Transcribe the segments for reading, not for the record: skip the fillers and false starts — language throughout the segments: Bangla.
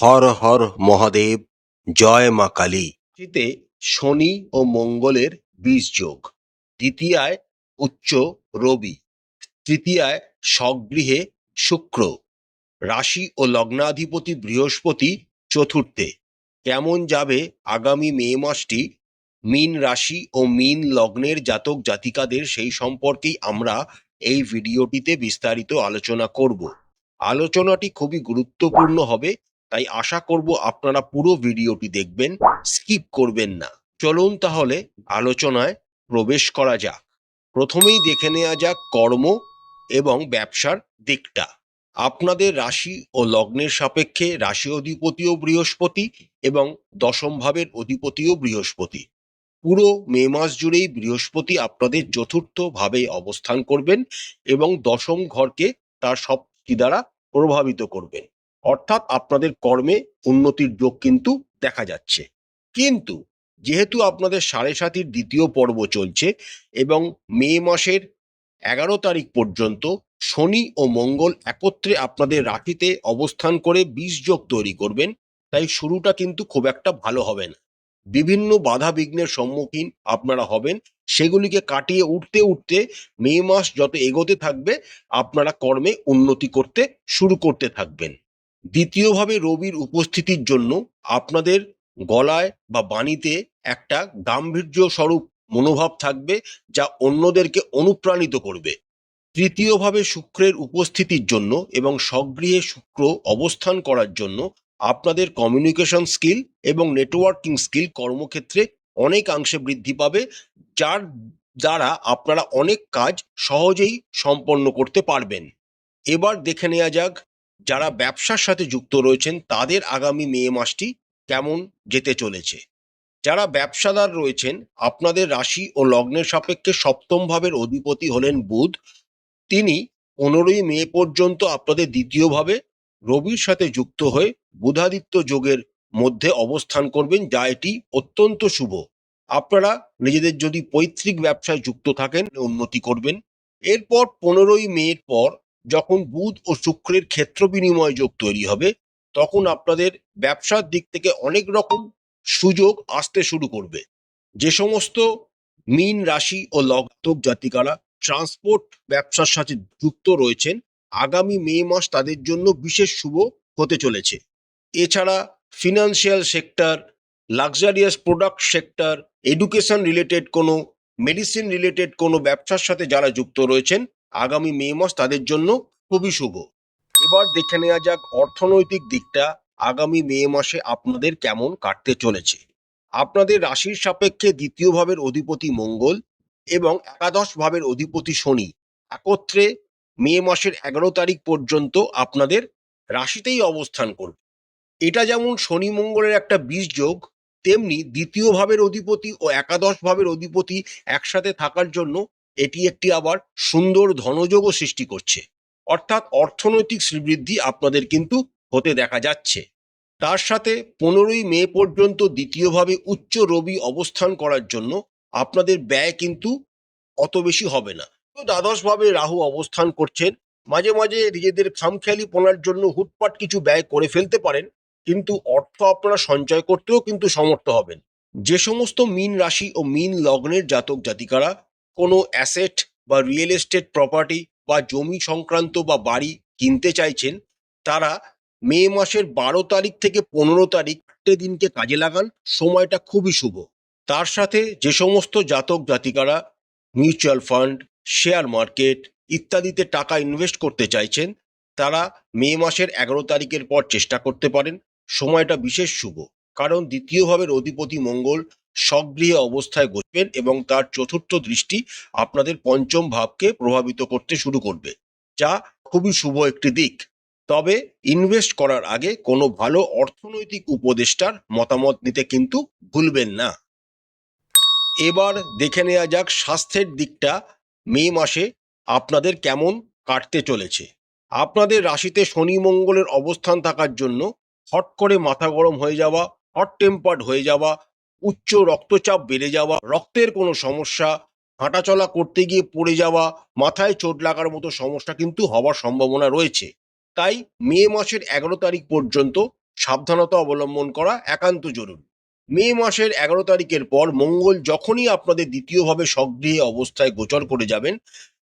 হর হর মহাদেব, জয় মা কালী। রাশিতে শনি ও মঙ্গলের ২০ যোগ, দ্বিতীয়ায় উচ্চ রবি, তৃতীয়ায় স্বগৃহে শুক্র, রাশি ও লগ্নাধিপতি বৃহস্পতি চতুর্থে। কেমন যাবে আগামী মে মাসটি মীন রাশি ও মীন লগ্নের জাতক জাতিকাদের, সেই সম্পর্কেই আমরা এই ভিডিওটিতে বিস্তারিত আলোচনা করব। আলোচনাটি খুবই গুরুত্বপূর্ণ হবে, তাই আশা করব আপনারা পুরো ভিডিওটি দেখবেন, স্কিপ করবেন না। চলুন তাহলে আলোচনায় প্রবেশ করা যাক। প্রথমেই দেখে নেওয়া যাক কর্ম এবং ব্যবসার দিকটা। আপনাদের রাশি ও লগ্নের সাপেক্ষে রাশি অধিপতিও বৃহস্পতি এবং দশম ভাবের অধিপতিও বৃহস্পতি। পুরো মে মাস জুড়েই বৃহস্পতি আপনাদের চতুর্থ ভাবে অবস্থান করবেন এবং দশম ঘরকে তার শক্তি দ্বারা প্রভাবিত করবেন। অর্থাৎ আপনাদের কর্মে উন্নতির যোগ কিন্তু দেখা যাচ্ছে। কিন্তু যেহেতু আপনাদের সাড়ে সাতির দ্বিতীয় পর্ব চলছে এবং মে মাসের ১১ তারিখ পর্যন্ত শনি ও মঙ্গল একত্রে আপনাদের রাশিতে অবস্থান করে ২০ যোগ তৈরি করবেন, তাই শুরুটা কিন্তু খুব একটা ভালো হবে না। বিভিন্ন বাধা বিঘ্নের সম্মুখীন আপনারা হবেন, সেগুলিকে কাটিয়ে উঠতে উঠতে মে মাস যত এগোতে থাকবে আপনারা কর্মে উন্নতি করতে শুরু করতে থাকবেন। দ্বিতীয়ভাবে রবির উপস্থিতির জন্য আপনাদের গলায় বা বাণীতে একটা গাম্ভীর্য স্বরূপ মনোভাব থাকবে, যা অন্যদেরকে অনুপ্রাণিত করবে। তৃতীয়ভাবে শুক্রের উপস্থিতির জন্য এবং স্বগৃহে শুক্র অবস্থান করার জন্য আপনাদের কমিউনিকেশন স্কিল এবং নেটওয়ার্কিং স্কিল কর্মক্ষেত্রে অনেকাংশে বৃদ্ধি পাবে, যার দ্বারা আপনারা অনেক কাজ সহজেই সম্পন্ন করতে পারবেন। এবার দেখে নেওয়া যাক যারা ব্যবসার সাথে যুক্ত রয়েছেন তাদের আগামী মে মাসটি কেমন যেতে চলেছে। যারা ব্যবসাদার রয়েছেন, আপনাদের রাশি ও লগ্নের সাপেক্ষে সপ্তম ভাবের অধিপতি হলেন বুধ। তিনি ১৫ই মে পর্যন্ত আপনাদের দ্বিতীয়ভাবে রবির সাথে যুক্ত হয়ে বুধাদিত্য যোগের মধ্যে অবস্থান করবেন, যা এটি অত্যন্ত শুভ। আপনারা নিজেদের যদি পৈতৃক ব্যবসায় যুক্ত থাকেন উন্নতি করবেন। এরপর ১৫ই মের পর যখন বুধ ও শুক্রের ক্ষেত্র বিনিময় যোগ তৈরি হবে, তখন আপনাদের ব্যবসার দিক থেকে অনেক রকম সুযোগ আসতে শুরু করবে। যে সমস্ত মীন রাশি ও লগ্নক জাতিকারা ট্রান্সপোর্ট ব্যবসার সাথে যুক্ত রয়েছেন, আগামী মে মাস তাদের জন্য বিশেষ শুভ হতে চলেছে। এছাড়া financial sector, luxurious product sector, education related কোনো, মেডিসিন রিলেটেড কোনো ব্যবসার সাথে যারা যুক্ত রয়েছেন, আগামী মে মাস তাদের জন্য খুবই শুভ। এবার দেখে নেওয়া যাক অর্থনৈতিক দিকটা আগামী মে মাসে আপনাদের কেমন কাটতে চলেছে। আপনাদের রাশির সাপেক্ষে দ্বিতীয় ভাবের অধিপতি মঙ্গল এবং একাদশ ভাবের অধিপতি শনি একত্রে মে মাসের ১১ তারিখ পর্যন্ত আপনাদের রাশিতেই অবস্থান করবে। এটা যেমন শনি মঙ্গলের একটা ২০ যোগ, তেমনি দ্বিতীয় ভাবের অধিপতি ও একাদশ ভাবের অধিপতি একসাথে থাকার জন্য এটি একটি আবার সুন্দর ধনযোগও সৃষ্টি করছে। অর্থাৎ অর্থনৈতিক শ্রীবৃদ্ধি আপনাদের কিন্তু হতে দেখা যাচ্ছে। তার সাথে ১৫ই মে পর্যন্ত দ্বিতীয়ভাবে উচ্চ রবি অবস্থান করার জন্য আপনাদের ব্যয় কিন্তু অত বেশি হবে না। তো দ্বাদশভাবে রাহু অবস্থান করছেন, মাঝে মাঝে নিজেদের খামখেয়ালিপনার জন্য হুটপাট কিছু ব্যয় করে ফেলতে পারেন, কিন্তু অর্থ আপনারা সঞ্চয় করতেও কিন্তু সমর্থ হবেন। যে সমস্ত মীন রাশি ও মীন লগ্নের জাতক জাতিকারা কোনো অ্যাসেট বা রিয়েল এস্টেট প্রপার্টি বা জমি সংক্রান্ত বা বাড়ি কিনতে চাইছেন, তারা মে মাসের ১২ তারিখ থেকে ১৫ তারিখ ৪টে দিনকে কাজে লাগান, সময়টা খুবই শুভ। তার সাথে যে সমস্ত জাতক জাতিকারা মিউচুয়াল ফান্ড, শেয়ার মার্কেট ইত্যাদিতে টাকা ইনভেস্ট করতে চাইছেন, তারা মে মাসের ১১ তারিখের পর চেষ্টা করতে পারেন। সময়টা বিশেষ শুভ, কারণ দ্বিতীয় ভাবের অধিপতি মঙ্গল স্বগৃহে অবস্থায় বসবেন এবং তার চতুর্থ দৃষ্টি আপনাদের পঞ্চম ভাবকে প্রভাবিত করতে শুরু করবে, যা খুবই শুভ একটি দিক। তবে ইনভেস্ট করার আগে কোনো ভালো অর্থনৈতিক উপদেষ্টার মতামত নিতে কিন্তু ভুলবেন না। এবার দেখে নেওয়া যাক স্বাস্থ্যের দিকটা মে মাসে আপনাদের কেমন কাটতে চলেছে। আপনাদের রাশিতে শনি মঙ্গলের অবস্থান থাকার জন্য হট করে মাথা গরম হয়ে যাওয়া, হট টেম্পার্ড হয়ে যাওয়া, উচ্চ রক্তচাপ বেড়ে যাওয়া, রক্তের কোনো সমস্যা, হাঁটাচলা করতে গিয়ে পড়ে যাওয়া, মাথায় চোট লাগার মতো সমস্যা কিন্তু হওয়ার সম্ভাবনা রয়েছে। তাই মে মাসের ১১ তারিখ পর্যন্ত সাবধানতা অবলম্বন করা একান্ত জরুরি। মে মাসের 11 তারিখের পর মঙ্গল যখনই আপনাদের দ্বিতীয়ভাবে স্বগৃহে অবস্থায় গোচর করে যাবেন,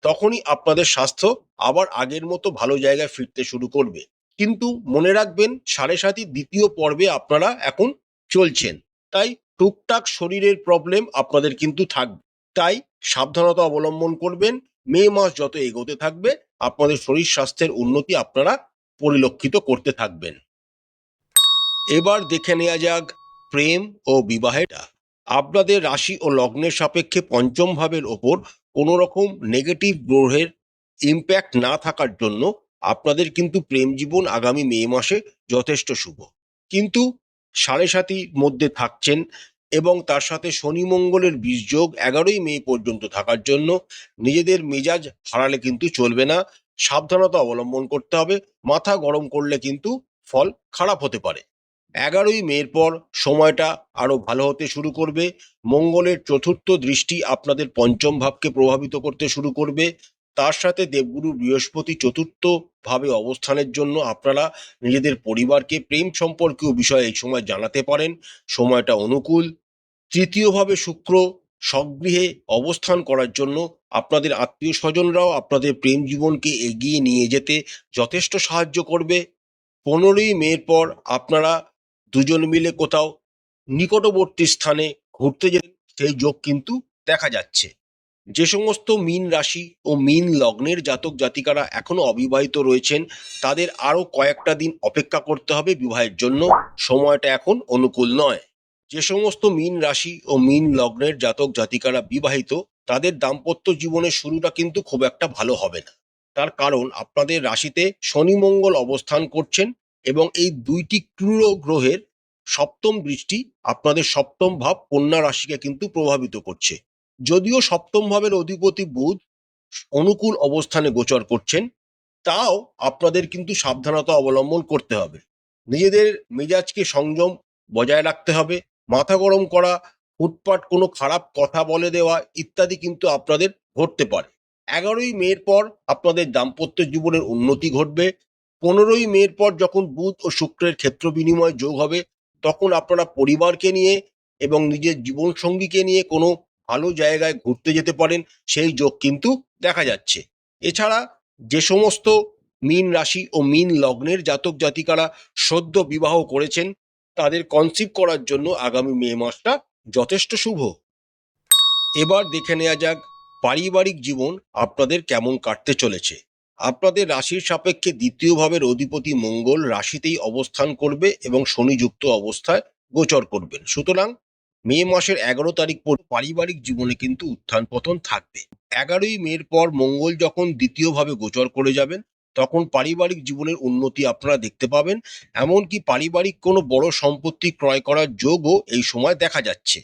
তখনই আপনাদের স্বাস্থ্য আবার আগের মতো ভালো জায়গায় ফিরতে শুরু করবে। কিন্তু মনে রাখবেন, 7.5 দ্বিতীয় পর্বে আপনারা এখন চলছেন, তাই টুকটাক শরীরের প্রবলেম আপনাদের কিন্তু থাকবে। তাই সাবধানতা অবলম্বন করবেন। মে মাস যত এগোতে থাকবে, আপনাদের শরীর স্বাস্থ্যের উন্নতি আপনারা পরিলক্ষিত করতে থাকবেন। এবার দেখে নেওয়া যাক প্রেম ও বিবাহেটা। আপনাদের রাশি ও লগ্নের সাপেক্ষে পঞ্চম ভাবের ওপর কোনো রকম নেগেটিভ গ্রহের ইম্প্যাক্ট না থাকার জন্য আপনাদের কিন্তু প্রেম জীবন আগামী মে মাসে যথেষ্ট শুভ। কিন্তু 7.5 মধ্যে থাকছেন এবং তার সাথে শনি মঙ্গলের বীজযোগ 11 মে পর্যন্ত থাকার জন্য নিজেদের মেজাজ হারালে কিন্তু চলবে না। সাবধানতা অবলম্বন করতে হবে। মাথা গরম করলে কিন্তু ফল খারাপ হতে পারে। 11 মের পর সময়টা আরো ভালো হতে শুরু করবে। মঙ্গলের চতুর্থ দৃষ্টি আপনাদের পঞ্চম ভাবকে প্রভাবিত করতে শুরু করবে। তার সাথে দেবগুরু বৃহস্পতি চতুর্থ ভাবে অবস্থানের জন্য আপনারা নিজেদের পরিবারকে প্রেম সম্পর্কীয় বিষয়ে এই সময় জানাতে পারেন। সময়টা অনুকূল। তৃতীয়ভাবে শুক্র স্বগৃহে অবস্থান করার জন্য আপনাদের আত্মীয় স্বজনরাও আপনাদের প্রেম জীবনকে এগিয়ে নিয়ে যেতে যথেষ্ট সাহায্য করবে। 15 মের পর আপনারা দুজন মিলে কোথাও নিকটবর্তী স্থানে ঘুরতে যেতে সেই যোগ কিন্তু দেখা যাচ্ছে। যে সমস্ত মীন রাশি ও মীন লগ্নের জাতক জাতিকারা এখনো অবিবাহিত রয়েছেন, তাদের আরো কয়েকটা দিন অপেক্ষা করতে হবে বিবাহের জন্য। সময়টা এখন অনুকূল নয়। যে সমস্ত মীন রাশি ও মীন লগ্নের জাতক জাতিকারা বিবাহিত, তাদের দাম্পত্য জীবনের শুরুটা কিন্তু খুব একটা ভালো হবে না। তার কারণ আপনাদের রাশিতে শনি মঙ্গল অবস্থান করছেন এবং এই দুইটি ক্রূর গ্রহের সপ্তম দৃষ্টি আপনাদের সপ্তম ভাব কন্যা রাশিকে কিন্তু প্রভাবিত করছে। যদিও সপ্তম ভাবের অধিপতি বুধ অনুকূল অবস্থানে গোচর করছেন, তাও আপনাদের কিন্তু সাবধানতা অবলম্বন করতে হবে। নিজেদের মেজাজকে সংযম বজায় রাখতে হবে। মাথা গরম করা, হুটপাট কোনো খারাপ কথা বলে দেওয়া ইত্যাদি কিন্তু আপনাদের ঘটতে পারে। 11 মের পর আপনাদের দাম্পত্য জীবনের উন্নতি ঘটবে। 15 মের পর যখন বুধ ও শুক্রের ক্ষেত্র বিনিময় যোগ হবে, তখন আপনারা পরিবারকে নিয়ে এবং নিজের জীবনসঙ্গীকে নিয়ে কোনো ভালো জায়গায় ঘুরতে যেতে পারেন, সেই যোগ কিন্তু দেখা যাচ্ছে। এছাড়া যে সমস্ত মীন রাশি ও মীন লগ্নের জাতক জাতিকারা সদ্য বিবাহ করেছেন, তাদের কনসিভ করার জন্য আগামী মে মাসটা যথেষ্ট শুভ। এবার দেখে নেওয়া যাক পারিবারিক জীবন আপনাদের কেমন কাটতে চলেছে। আপনাদের রাশির সাপেক্ষে দ্বিতীয় ভাবের অধিপতি মঙ্গল রাশিতেই অবস্থান করবে এবং শনিযুক্ত অবস্থায় গোচর করবেন। সুতরাং মে মাসের 11 তারিখ পর্যন্ত পারিবারিক জীবনে কিন্তু উত্থান পতন থাকবে। 11 মের পর মঙ্গল যখন দ্বিতীয় ভাবে গোচর করে যাবেন, তখন পারিবারিক জীবনের উন্নতি আপনারা দেখতে পাবেন। এমনকি পারিবারিক কোনো বড় সম্পত্তি ক্রয় করার যোগও এই সময় দেখা যাচ্ছে।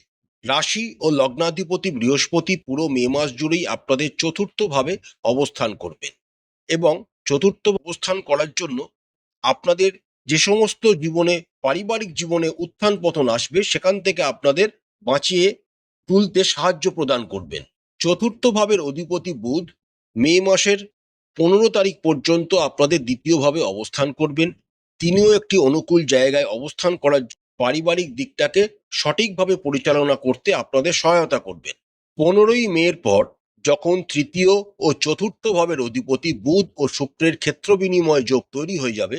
রাশি ও লগ্নাধিপতি বৃহস্পতি পুরো মে মাস জুড়েই আপনাদের চতুর্থ ভাবে অবস্থান করবেন এবং চতুর্থ অবস্থান করার জন্য আপনাদের যে সমস্ত জীবনে পারিবারিক জীবনে উত্থান পতন আসবে, সেখান থেকে আপনাদের বাঁচিয়ে তুলতে সাহায্য প্রদান করবেন। চতুর্থ ভাবের অধিপতি বুধ মে মাসের 15 তারিখ পর্যন্ত আপনাদের দ্বিতীয় ভাবে অবস্থান করবেন। তিনিও একটি অনুকূল জায়গায় অবস্থান করার পারিবারিক দিকটাকে সঠিকভাবে পরিচালনা করতে আপনাদের সহায়তা করবেন। 15 মের পর যখন তৃতীয় ও চতুর্থ ভাবের অধিপতি বুধ ও শুক্রের ক্ষেত্র বিনিময় যোগ তৈরি হয়ে যাবে,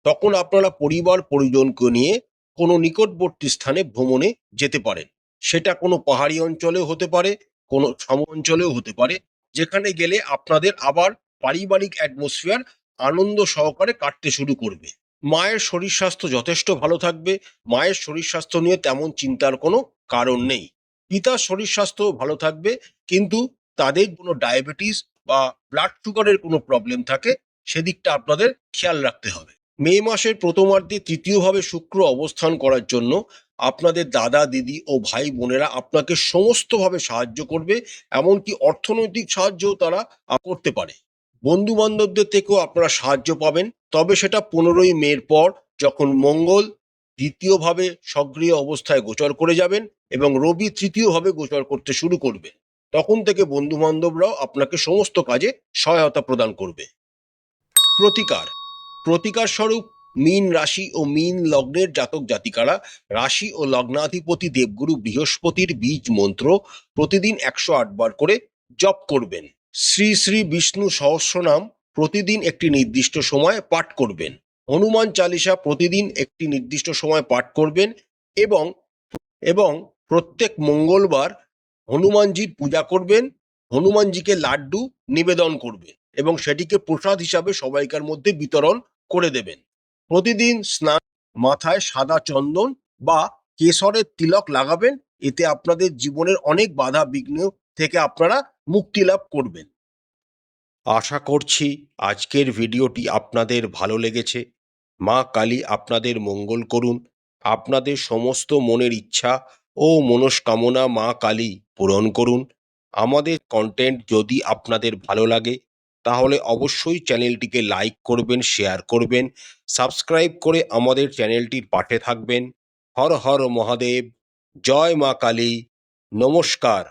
তখন আপনারা পরিবার পরিজনকে নিয়ে কোনো নিকটবর্তী স্থানে ভ্রমণে যেতে পারেন। সেটা কোনো পাহাড়ি অঞ্চলেও হতে পারে, কোনো সম অঞ্চলেও হতে পারে, যেখানে গেলে আপনাদের আবার পারিবারিক অ্যাটমসফিয়ার আনন্দ সহকারে কাটতে শুরু করবে। মায়ের শরীর স্বাস্থ্য যথেষ্ট ভালো থাকবে। মায়ের শরীর স্বাস্থ্য নিয়ে তেমন চিন্তার কোনো কারণ নেই। পিতার শরীর স্বাস্থ্য ভালো থাকবে, কিন্তু তাদের কোনো ডায়াবেটিস বা ব্লাড সুগারের কোনো প্রবলেম থাকে, সেদিকটা আপনাদের খেয়াল রাখতে হবে। মে মাসের প্রথমার্ধে তৃতীয়ভাবে শুক্র অবস্থান করার জন্য আপনাদের দাদা দিদি ও ভাই বোনেরা আপনাকে সমস্তভাবে সাহায্য করবে। এমনকি অর্থনৈতিক সাহায্যও তারা করতে পারে। বন্ধু বান্ধবদের থেকেও আপনারা সাহায্য পাবেন। তবে সেটা 15 মের পর যখন মঙ্গল দ্বিতীয়ভাবে সক্রিয় অবস্থায় গোচর করে যাবেন এবং রবি তৃতীয়ভাবে গোচর করতে শুরু করবে, তখন থেকে বন্ধু বান্ধবরাও আপনাকে সমস্ত কাজে সহায়তা প্রদান করবে। প্রতিকার প্রতিকার স্বরূপ মীন রাশি ও মীন লগ্নের জাতক জাতিকারা রাশি ও লগ্নাধিপতি দেবগুরু বৃহস্পতির বীজ মন্ত্র প্রতিদিন 108 বার করে জপ করবেন। শ্রী শ্রী বিষ্ণু সহস্রনাম প্রতিদিন একটি নির্দিষ্ট সময় পাঠ করবেন। হনুমান চালিসা প্রতিদিন একটি নির্দিষ্ট সময় পাঠ করবেন এবং এবং প্রত্যেক মঙ্গলবার হনুমানজির পূজা করবেন, হনুমানজিকে লাড্ডু নিবেদন করবেন এবং সেটিকে প্রসাদ হিসাবে সবাইকার মধ্যে বিতরণ করে দেবেন। প্রতিদিন স্নান, মাথায় সাদা চন্দন বা কেশরের তিলক লাগাবেন, এতে আপনাদের জীবনের অনেক বাধা বিঘ্ন থেকে আপনারা মুক্তি লাভ করবেন। আশা করছি আজকের ভিডিওটি আপনাদের ভালো লেগেছে। মা কালী আপনাদের মঙ্গল করুন, আপনাদের সমস্ত মনের ইচ্ছা ও মনস্কামনা মা কালী পূরণ করুন। আমাদের কন্টেন্ট যদি আপনাদের ভালো লাগে তাহলে অবশ্যই চ্যানেলটিকে লাইক করবেন, শেয়ার করবেন, সাবস্ক্রাইব করে আমাদের চ্যানেলটির পাশে থাকবেন। হর হর মহাদেব, জয় মা কালী, নমস্কার।